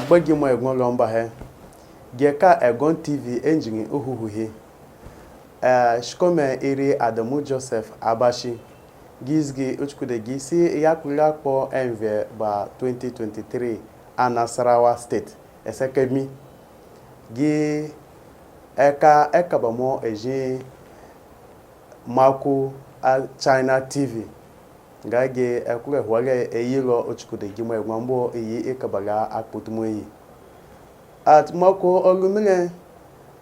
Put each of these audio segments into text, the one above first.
agbagi mo egon lomba he geka egon TV engine uhuhuhe shikome iri Adamu Joseph Abashi gizgi uchkude gisi yakula po enve ba 2023 Anasarawa State esekemi gi eka bamo eji Maku China TV gage ekule hwale eyilo uchkude gimo egwambo eyi ekabala akpotumo yi at Maku olumile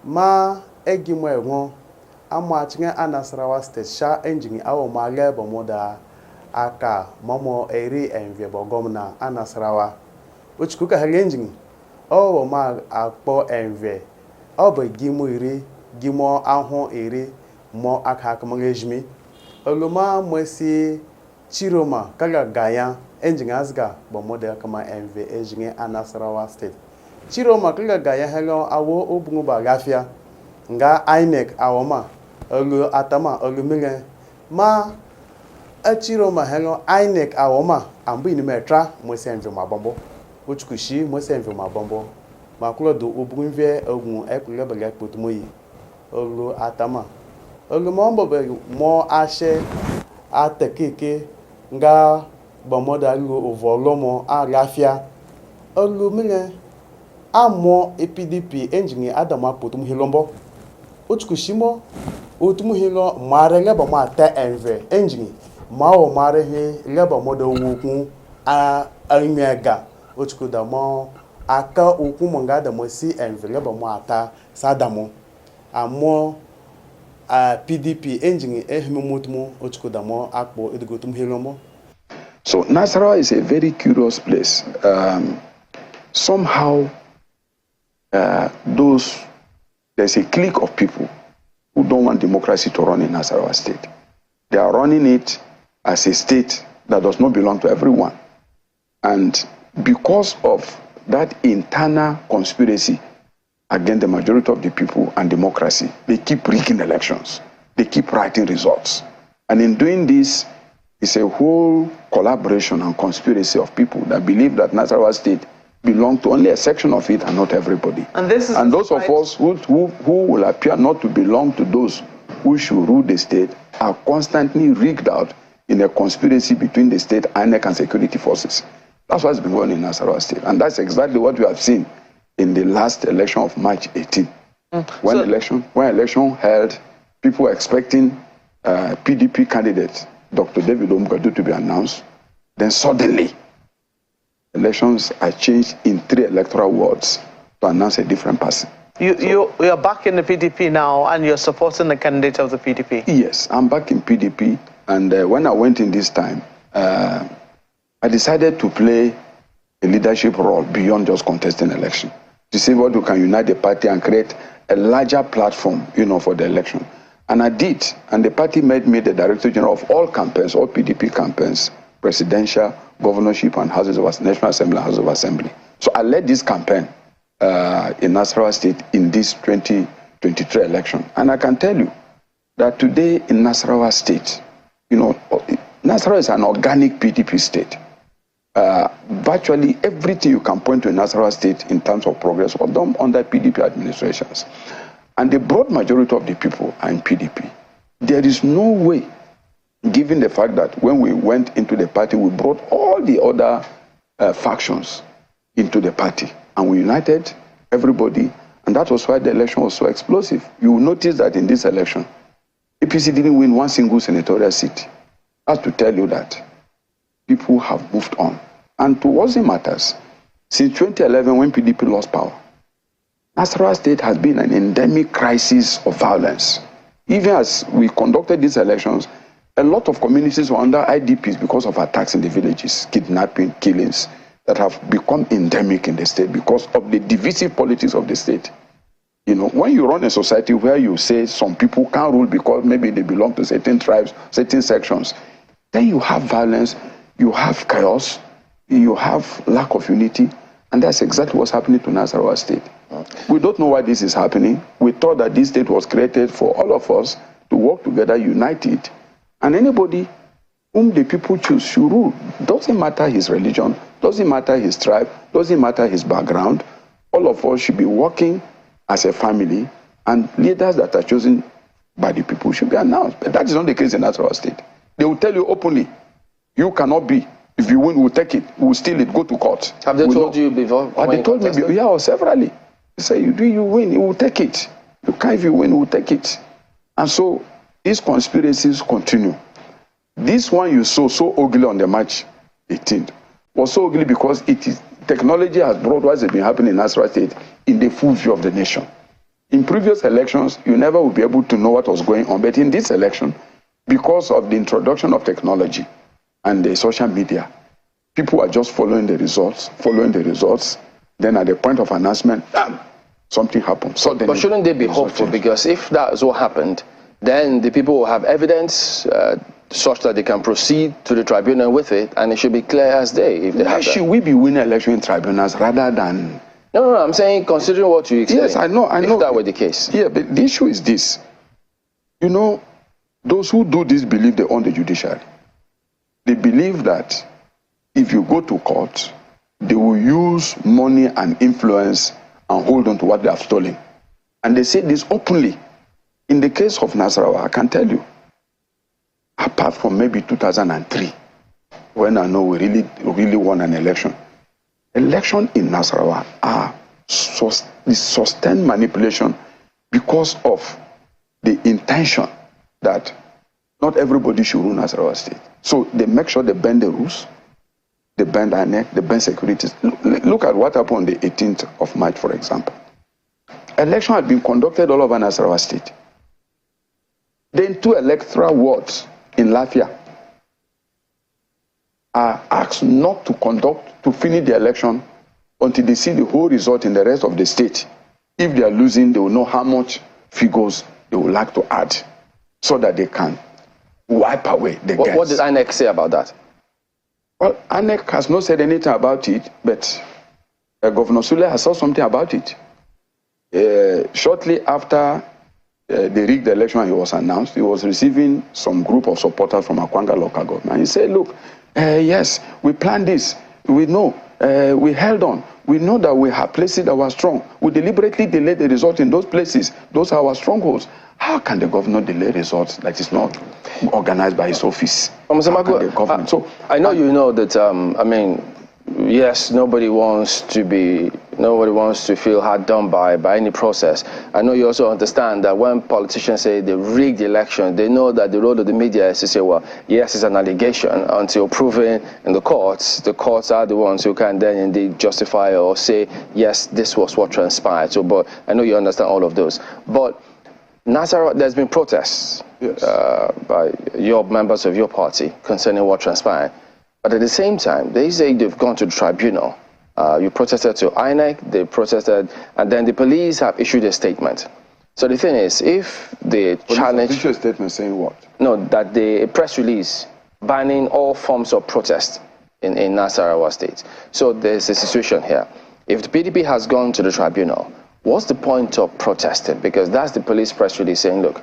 ma egimo egwon ama chinge Anasarawa State sha engine awo male bomoda aka momo eri envie bogomna Anasarawa uchkuka engine owo ma akpo envie obo gimo iri gimo ahon iri mo aka kamangejmi oluma mwesi chiroma kaga gaya engine asga bomoda kama envie engine Anasarawa State chiroma kaga gaya hello awo obungu ba gafia nga INEC awoma olu atama olu mile ma achiro ma hello INEC awoma ambu ni metra mwese envio mabombo uchkushi mwese envio mabombo makulo do obunve ogun ekule bele potumoyi olu atama olu mombo be mo ashe atekeke nga bomoda lu ovolomo alafia olu mile amo PDP engine adama potum hilombo uchkushimo otumu hilo mare leba ma ta enve engine ma o mare he leba mo do wukun a anyega uchkuda mo aka okun mo ngada mo si enve leba mo ata sadamo amo PDP engine ehme motumu uchkuda mo akpo edigotum hilo mo. So Nasarawa is a very curious place. Somehow there's a clique of people who don't want democracy to run in Nasarawa State. They are running it as a state that does not belong to everyone. And because of that internal conspiracy against the majority of the people and democracy, they keep rigging elections. They keep writing results. And in doing this, it's a whole collaboration and conspiracy of people that believe that Nasarawa State belong to only a section of it and not everybody. And those of us who will appear not to belong to those who should rule the state are constantly rigged out in a conspiracy between the state, INEC, and security forces. That's what's been going on in Nasarawa State. And that's exactly what we have seen in the last election of March 18. When election held, people were expecting PDP candidate, Dr. David Omugadu, to be announced. Then suddenly, elections are changed in 3 electoral wards to announce a different person. You are back in the PDP now and you're supporting the candidate of the PDP? Yes, I'm back in PDP. And when I went in this time, I decided to play a leadership role beyond just contesting election. To see what we can unite the party and create a larger platform, for the election. And I did. And the party made me the Director General of all campaigns, all PDP campaigns, presidential, governorship, and National Assembly and House of Assembly. So I led this campaign in Nasarawa State in this 2023 election. And I can tell you that today in Nasarawa State, Nasarawa is an organic PDP state. Virtually everything you can point to in Nasarawa State in terms of progress was done under PDP administrations. And the broad majority of the people are in PDP. There is no way, given the fact that when we went into the party, we brought all the other factions into the party. And we united everybody. And that was why the election was so explosive. You will notice that in this election, APC didn't win one single senatorial seat. That's to tell you that people have moved on. And towards the matters, since 2011, when PDP lost power, Nasarawa State has been an endemic crisis of violence. Even as we conducted these elections, a lot of communities were under IDPs because of attacks in the villages, kidnapping, killings that have become endemic in the state because of the divisive politics of the state. When you run a society where you say some people can't rule because maybe they belong to certain tribes, certain sections, then you have violence, you have chaos, you have lack of unity, and that's exactly what's happening to Nasarawa State. We don't know why this is happening. We thought that this state was created for all of us to work together, united, and anybody whom the people choose should rule. Doesn't matter his religion, doesn't matter his tribe, doesn't matter his background. All of us should be working as a family, and leaders that are chosen by the people should be announced. But that is not the case in Nasarawa State. They will tell you openly, you cannot be. If you win, we'll take it. We'll steal it. Go to court. Have they told you before? They told me, yeah, or severally. They say, you win, you will take it. You can't, if you win, we'll take it. And so these conspiracies continue. This one you saw so ugly on the March 18th was so ugly because technology has brought what has been happening in Nasarawa State in the full view of the nation. In previous elections, you never would be able to know what was going on. But in this election, because of the introduction of technology and the social media, people are just following the results. Then at the point of announcement, something happens. Suddenly, but shouldn't they be hopeful? Because if that is what happened, then the people will have evidence such that they can proceed to the tribunal with it, and it should be clear as day. If they Why should we be winning election in tribunals rather than... No, I'm saying considering what you explained. Yes, I know. If that were the case. Yeah, but the issue is this. You know, those who do this believe they own the judiciary. They believe that if you go to court, they will use money and influence and hold on to what they have stolen. And they say this openly. In the case of Nasarawa, I can tell you, apart from maybe 2003, when I know we really won an election, election in Nasarawa are sustained manipulation because of the intention that not everybody should rule Nasarawa State. So they make sure they bend the rules, they bend INEC, they bend securities. Look at what happened on the 18th of March, for example. Election had been conducted all over Nasarawa State. Then 2 electoral wards in Lafia are asked not to finish the election until they see the whole result in the rest of the state. If they are losing, they will know how much figures they would like to add so that they can wipe away the gains. What did INEC say about that? Well, INEC has not said anything about it, but Governor Sule has said something about it. Shortly after the rigged election he was announced, he was receiving some group of supporters from Akwanga local government. He said, look, yes, we planned this. We know. We held on. We know that we have places that were strong. We deliberately delayed the result in those places. Those are our strongholds. How can the governor delay results that is not organized by his office? Mr. Maku, I know you know that, yes, nobody wants to feel hard done by any process. I know you also understand that when politicians say they rigged the election, they know that the role of the media is to say, well, yes, it's an allegation until proven in the courts. The courts are the ones who can then indeed justify or say, yes, this was what transpired. So, but I know you understand all of those. But Nasarawa, there's been protests by your members of your party concerning what transpired. But at the same time, they say they've gone to the tribunal. You protested to INEC, they protested, and then the police have issued a statement. So the thing is, if they challenge... Issued a statement saying what? No, that a press release banning all forms of protest in Nasarawa State. So there's a situation here. If the PDP has gone to the tribunal, what's the point of protesting? Because that's the police press release saying, look,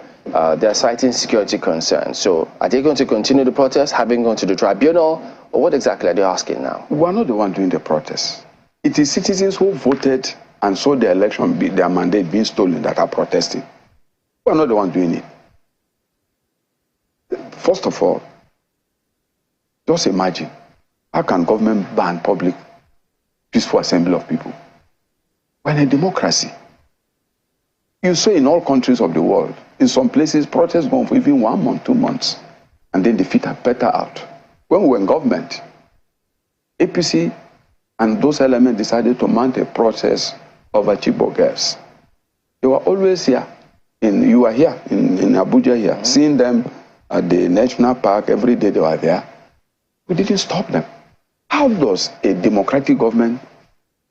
they're citing security concerns. So are they going to continue the protest, having gone to the tribunal, or what exactly are they asking now? We're not the one doing the protest. It is citizens who voted and saw the election, their mandate being stolen, that are protesting. We're not the one doing it. First of all, just imagine, how can government ban public, peaceful assembly of people? We're in a democracy. You saw in all countries of the world, in some places, protests go on for even 1 month, 2 months, and then defeat are better out. When we were in government, APC and those elements decided to mount a process over Chibok girls. They were always here. You were here, in Abuja here, seeing them at the National Park. Every day they were there. We didn't stop them. How does a democratic government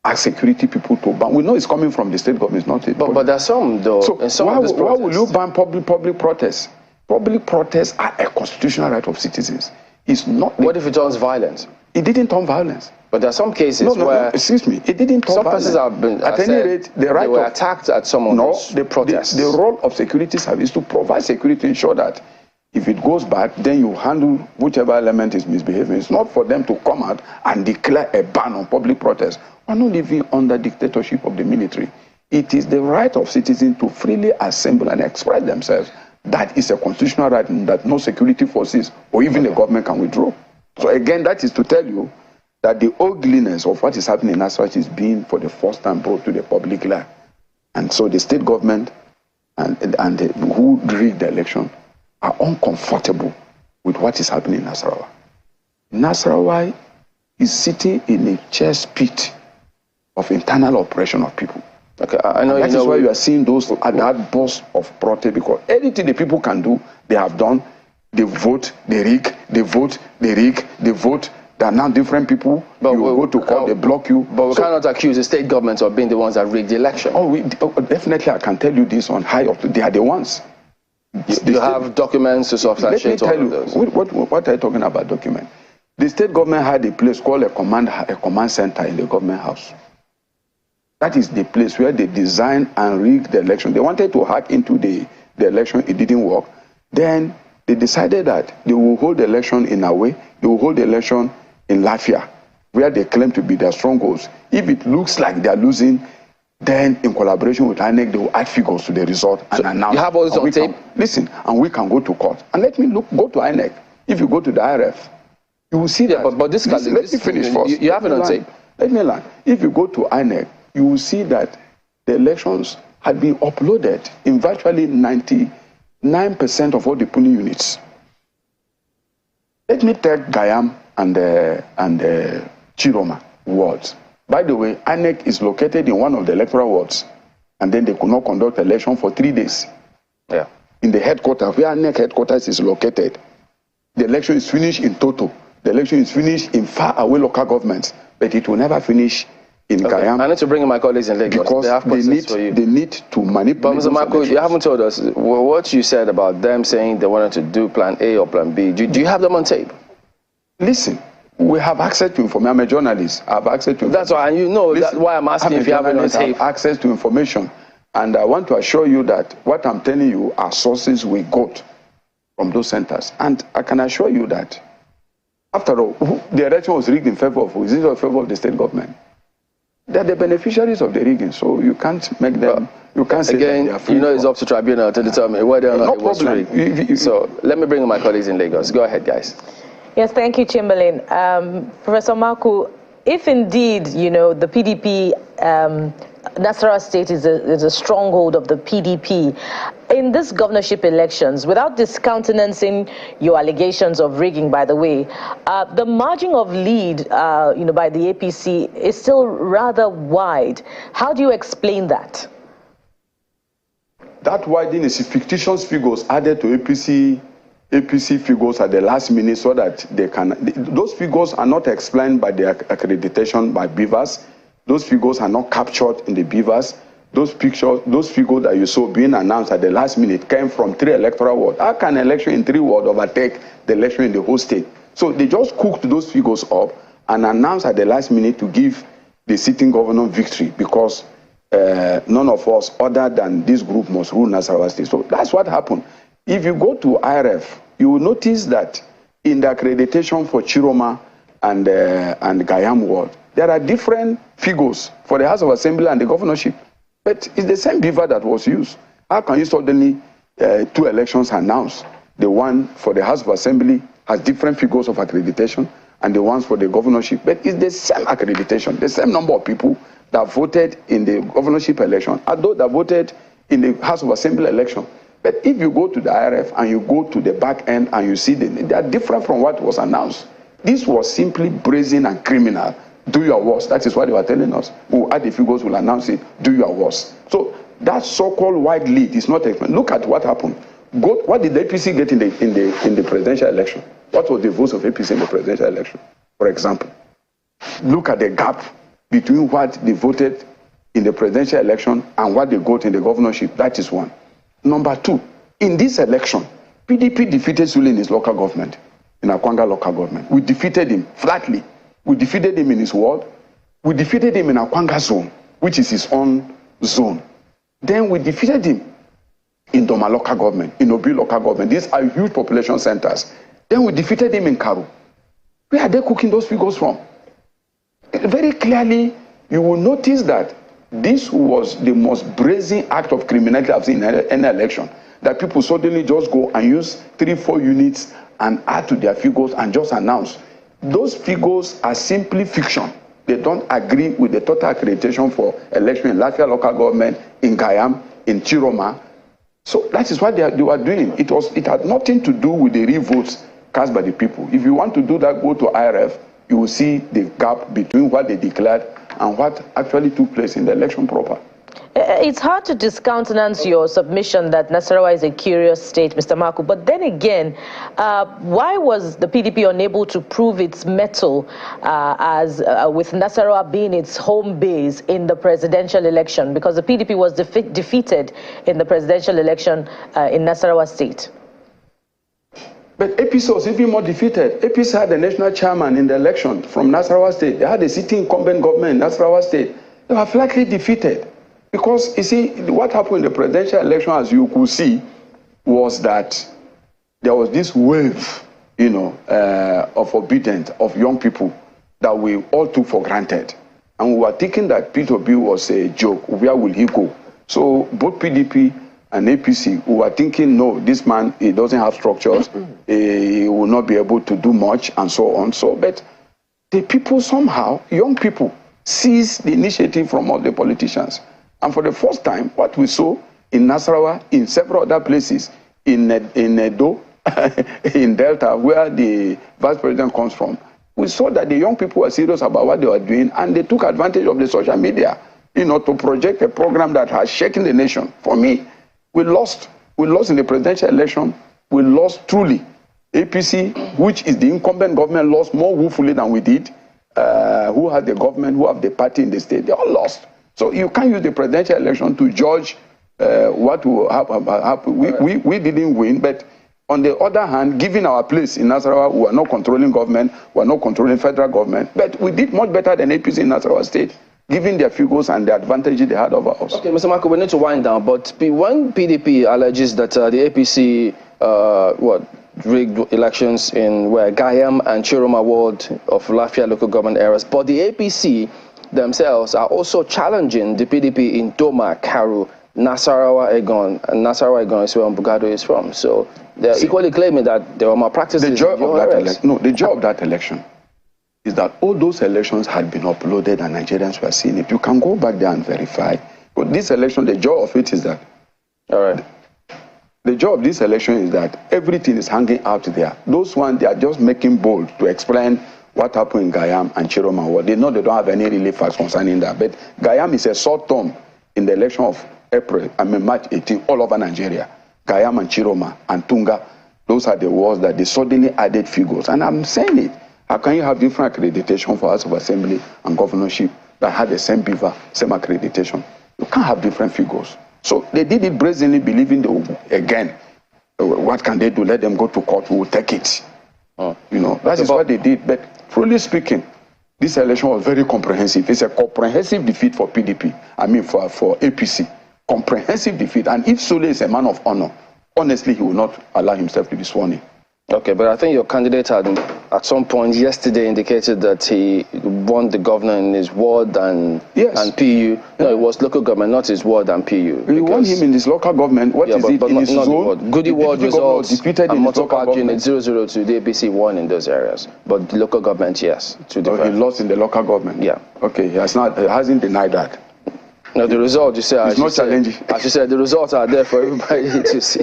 ask security people to ban? We know it's coming from the state government, not it. But there's some, though. So why will you ban public protests? Public protests are a constitutional right of citizens. It's not. What if it turns violent? It didn't turn violence. But there are some cases where... excuse me. It didn't turn violence. Some persons have been... At any rate, the right they were attacked at some of the protests. The role of security service is to provide security to ensure that If it goes bad, then you handle whichever element is misbehaving. It's not for them to come out and declare a ban on public protest. We're not living under dictatorship of the military. It is the right of citizens to freely assemble and express themselves. That is a constitutional right that no security forces or even the government can withdraw. So again, that is to tell you that the ugliness of what is happening in Nasarawa is being for the first time brought to the public light. And so the state government and who rigged the election are uncomfortable with what is happening in Nasarawa. Nasarawa is sitting in a chess pit of internal oppression of people. Okay, I know. That is why you are seeing those outbursts of protest, because anything the people can do, they have done. They vote, they rig, they vote, they rig, they vote. There are now different people. But you go to court, they block you. But we cannot accuse the state government of being the ones that rigged the election. Definitely, I can tell you this on high up. They are the ones. You have documents to substantiate all of those. What are you talking about, document? The state government had a place called a command center in the government house. That is the place where they designed and rigged the election. They wanted to hack into the election. It didn't work. Then they decided that they will hold the election in a way. They will hold the election in Lafia, where they claim to be their strongholds. If it looks like they are losing, then in collaboration with INEC, they will add figures to the result and announce. You have all this on tape? Listen, and we can go to court. And let me go to INEC. If you go to the IRF, you will see that. But this, let me finish first. You have it on tape. Let me learn. If you go to INEC, you will see that the elections had been uploaded in virtually 99% of all the polling units. Let me take Gayam and Chiroma wards. By the way, INEC is located in one of the electoral wards, and then they could not conduct election for 3 days. Yeah. In the headquarters, where INEC headquarters is located, the election is finished in Toto. The election is finished in far away local governments, but it will never finish in Gayam. I need to bring in my colleagues in Lagos. Because they need to manipulate. But Mr. Maku, you haven't told us what you said about them saying they wanted to do plan A or plan B. Do you have them on tape? Listen, we have access to information. I'm a journalist. I have access to information. That's why, and you know, that's why I'm asking if you have it on tape. I have access to information. And I want to assure you that what I'm telling you are sources we got from those centers. And I can assure you that, after all, the election was rigged in favor of who? Is it in favor of the state government? They're the beneficiaries of the rigging, so you can't make them. You can't say again. You know, it's up to tribunal to determine whether or not it was rigged. So let me bring in my colleagues in Lagos. Go ahead, guys. Yes, thank you, Chamberlain. Professor Maku, if indeed, you know, the PDP, Nasarawa State is a stronghold of the PDP, in this governorship elections, without discountenancing your allegations of rigging, by the way, the margin of lead, you know, by the APC is still rather wide. How do you explain that? That widening is fictitious figures added to APC figures at the last minute so that they can. Those figures are not explained by the accreditation by Beavers. Those figures are not captured in the Beavers. Those figures that you saw being announced at the last minute came from 3 electoral wards. How can an election in 3 wards overtake the election in the whole state? So they just cooked those figures up and announced at the last minute to give the sitting governor victory because none of us other than this group must rule Nasarawa State. So that's what happened. If you go to IRF, you will notice that in the accreditation for Chiroma and Gayam ward, there are different figures for the House of Assembly and the governorship. But it's the same beaver that was used. How can you suddenly 2 elections announced? The one for the House of Assembly has different figures of accreditation and the ones for the governorship. But it's the same accreditation, the same number of people that voted in the governorship election are those that voted in the House of Assembly election. But if you go to the IRF and you go to the back end and you see they are different from what was announced. This was simply brazen and criminal. Do your worst. That is what they were telling us. We'll add the figures, we'll announce it. Do your worst. So that so-called wide lead is not explained. Look at what happened. What did the APC get in the presidential election? What was the votes of APC in the presidential election? For example, look at the gap between what they voted in the presidential election and what they got in the governorship. That is one. Number 2, in this election, PDP defeated Sule in his local government, in Akwanga local government. We defeated him flatly. We defeated him in his ward. We defeated him in Akwanga zone, which is his own zone. Then we defeated him in Doma local government, in Obi local government. These are huge population centers. Then we defeated him in Karu. Where are they cooking those figures from? Very clearly, you will notice that this was the most brazen act of criminality I've seen in any election. That people suddenly just go and use 3-4 units and add to their figures and just announce. Those figures are simply fiction. They don't agree with the total accreditation for election in Latvia local government, in Gayam, in Chiroma. So that is what they were doing. It had nothing to do with the real votes cast by the people. If you want to do that, go to IRF. You will see the gap between what they declared and what actually took place in the election proper. It's hard to discountenance your submission that Nasarawa is a curious state, Mr. Maku. But then again, why was the PDP unable to prove its mettle with Nasarawa being its home base in the presidential election? Because the PDP was defeated in the presidential election in Nasarawa state. But APC was even more defeated. APC had a national chairman in the election from Nasarawa state. They had a sitting incumbent government in Nasarawa state. They were flatly defeated. Because, you see, what happened in the presidential election, as you could see, was that there was this wave, of obedience of young people that we all took for granted. And we were thinking that Peter Obi was a joke. Where will he go? So both PDP and APC, we were thinking, no, this man, he doesn't have structures. He will not be able to do much and so on. But the people somehow, young people, seized the initiative from all the politicians. And for the first time, what we saw in Nasarawa, in several other places, in Edo, in Delta, where the vice president comes from, we saw that the young people were serious about what they were doing, and they took advantage of the social media, to project a program that has shaken the nation. For me, we lost. We lost in the presidential election. We lost truly. APC, which is the incumbent government, lost more woefully than we did. Who had the government, who have the party in the state, they all lost. So you can't use the presidential election to judge what will happen. We didn't win, but on the other hand, given our place in Nasarawa, we are not controlling government, we are not controlling federal government, but we did much better than APC in Nasarawa state, given their figures and the advantages they had over us. Okay, Mr. Maku, we need to wind down, but when PDP alleges that the APC, rigged elections in Gayam and Chiroma ward of Lafia local government areas, but the APC themselves are also challenging the PDP in Doma, Karu, Nasarawa, Egon, and Nasarawa, Egon is where Mbugado is from. So they're equally claiming that there were malpractices. The joy of that election is that all those elections had been uploaded and Nigerians were seeing it. You can go back there and verify. But this election, the joy of it is that, the joy of this election is that everything is hanging out there. Those ones, they are just making bold to explain what happened in Gayam and Chiroma. They know they don't have any really facts concerning that. But Gayam is a short term in the election of March 18, all over Nigeria. Gayam and Chiroma and Tunga, those are the wards that they suddenly added figures. And I'm saying it. How can you have different accreditation for House of Assembly and governorship that had the same beaver, same accreditation? You can't have different figures. So they did it brazenly, believing they will, again, what can they do? Let them go to court, we will take it. That is what they did. But truly speaking, this election was very comprehensive. It's a comprehensive defeat for PDP. For APC. Comprehensive defeat. And if Sule is a man of honor, honestly, he will not allow himself to be sworn in. Okay, but I think your candidate had, at some point yesterday, indicated that he won the governor in his ward and PU. No, it was local government, not his ward and PU. He won him in his local government. What is it in his zone? Goody ward results defeated in his local government. Unit 002, the APC won in those areas. But the local government, yes. He lost in the local government? Yeah. Okay, he hasn't denied that. No, the result, as you said, the results are there for everybody to see.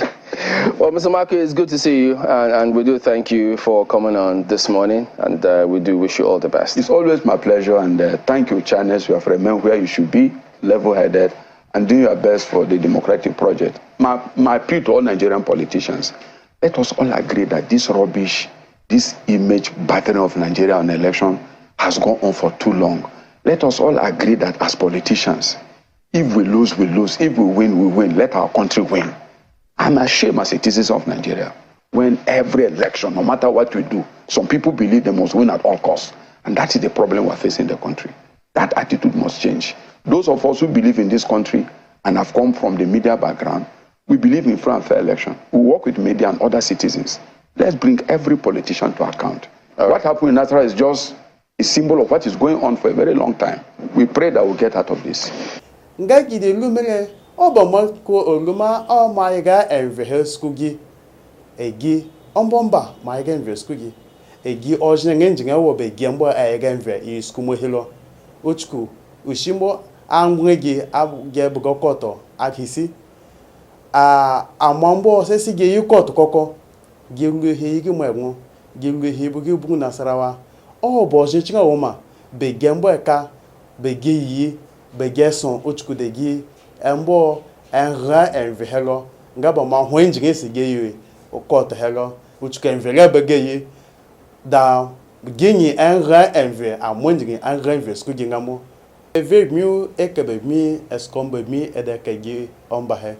Well, Mr. Maku, it's good to see you, and we do thank you for coming on this morning, and we do wish you all the best. It's always my pleasure, and thank you, channels. You have remained where you should be, level-headed, and doing your best for the democratic project. My plea to all Nigerian politicians, let us all agree that this rubbish, this image battering of Nigeria on election has gone on for too long. Let us all agree that as politicians, if we lose, we lose. If we win, we win. Let our country win. I'm ashamed as a citizen of Nigeria when every election, no matter what we do, some people believe they must win at all costs. And that is the problem we're facing in the country. That attitude must change. Those of us who believe in this country and have come from the media background, We believe in free and fair election. We work with media and other citizens. Let's bring every politician to account. What happened in Nasarawa is just a symbol of what is going on for a very long time. We pray that we'll get out of this. Ngagi de lumele obama ko oluma o maiga envehe skugi egi ombomba maiga envehe skugi egi ojne ngenjinga wo be gembo aiga envehe iskumo hilo uchku ushimbo angwegi abge bugokoto akisi amambo sesi ge yikoto koko gelu he igi mwenwo gelu he bugi Nasarawa o boje chinga woma be gembo eka be geyi be son uchku de gi embo enra envehelo ngaba ma hwenjinga si geyi okoto helo uchku envele be geyi da gini enra enve amonjinga enra enve skugi ngamo eve miu ekebe mi eskombe mi edekegi ombahe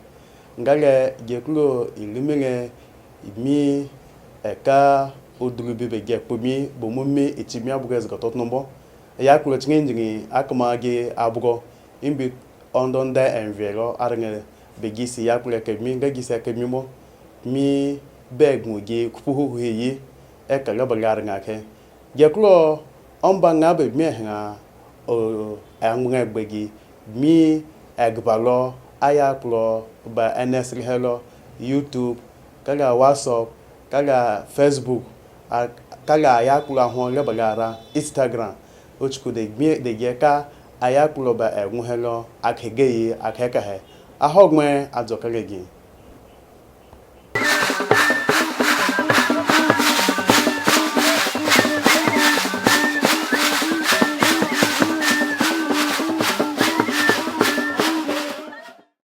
ngale geklo ilimenge mi eka odulubi be gekpomi bomumi itimi abugo ezgatot nombo ya kulo chingingi akamagi abugo imbi ondonda envelo arngele begisi ya kulo kemi ngagisi akemi mo mi begmugi kupuhu yi eka gabagar ngake geklo omba ngabe mi nga o angwe gbegi mi egbalo aya kulo ba nsr hello YouTube kaga WhatsApp kaga Facebook kaga aya kulo ahon lebagara Instagram ochku de mi de geka aya kulo ba enwe hello akhegeyi akheka he ahogme adzokagegi